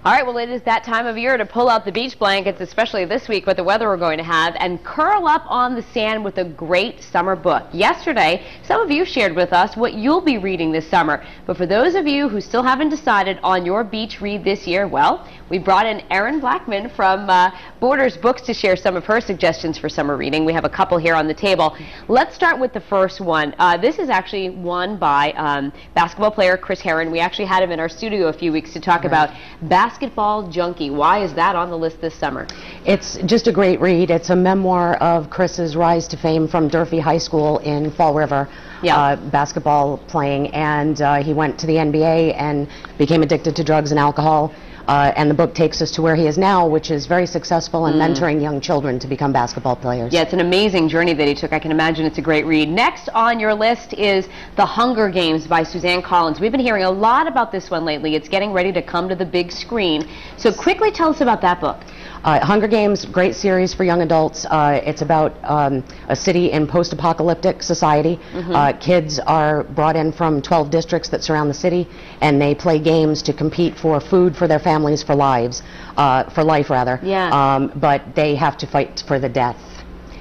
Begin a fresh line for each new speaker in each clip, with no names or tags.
All right, well, it is that time of year to pull out the beach blankets, especially this week with the weather we're going to have, and curl up on the sand with a great summer book. Yesterday, some of you shared with us what you'll be reading this summer. But for those of you who still haven't decided on your beach read this year, well, we brought in Erin Blackman from Borders Books to share some of her suggestions for summer reading. We have a couple here on the table. Let's start with the first one. This is actually one by basketball player Chris Herron. We actually had him in our studio a few weeks to talk about Basketball Junkie. Why is that on the list this summer?
It's just a great read. It's a memoir of Chris's rise to fame from Durfee High School in Fall River, basketball playing, and he went to the NBA and became addicted to drugs and alcohol. And the book takes us to where he is now, which is very successful in mentoring young children to become basketball players. Yeah,
it's an amazing journey that he took. I can imagine it's a great read. Next on your list is The Hunger Games by Suzanne Collins. We've been hearing a lot about this one lately. It's getting ready to come to the big screen. So quickly tell us about that book.
Hunger Games, great series for young adults. It's about a city in post-apocalyptic society. Kids are brought in from 12 districts that surround the city, and they play games to compete for food for their families, for life rather. But they have to fight for the death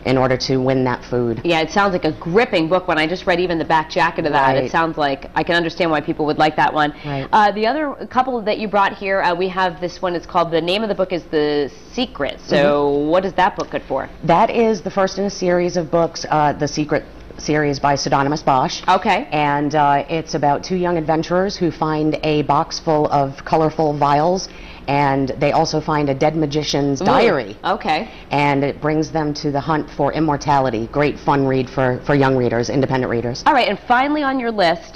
in order to win that food.
Yeah, it sounds like a gripping book. When I just read even the back jacket of that, it sounds like I can understand why people would like that one. The other couple that you brought here, we have this one. It's called, the name of the book is The Secret. So what is that book good for?
That is the first in a series of books, The Secret series by Pseudonymous Bosch.
Okay.
And it's about two young adventurers who find a box full of colorful vials, and they also find a dead magician's diary.
Okay.
And it brings them to the hunt for immortality. Great fun read for young readers, independent readers.
All right, and finally on your list,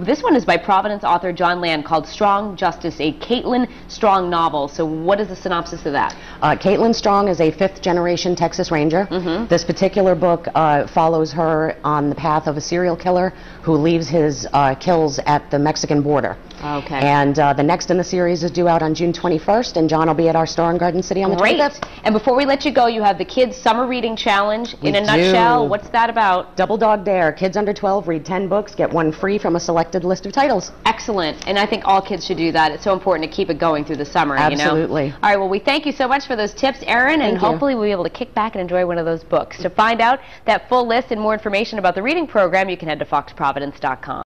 this one is by Providence author John Land, called Strong Justice, a Caitlin Strong novel. So what is the synopsis of that?
Caitlin Strong is a fifth-generation Texas Ranger. This particular book follows her on the path of a serial killer who leaves his kills at the Mexican border.
Okay.
And the next in the series is due out on June 21st, and John will be at our store in Garden City on the 25th.
And before we let you go, you have the Kids Summer Reading Challenge. In a nutshell, what's that about?
Double Dog Dare. Kids under 12 read 10 books, get one free from a selected list of titles.
Excellent. And I think all kids should do that. It's so important to keep it going through the summer.
Absolutely.
You know? All right, well, we thank you so much for those tips, Erin, and hopefully we'll be able to kick back and enjoy one of those books. To find out that full list and more information about the reading program, you can head to foxprovidence.com.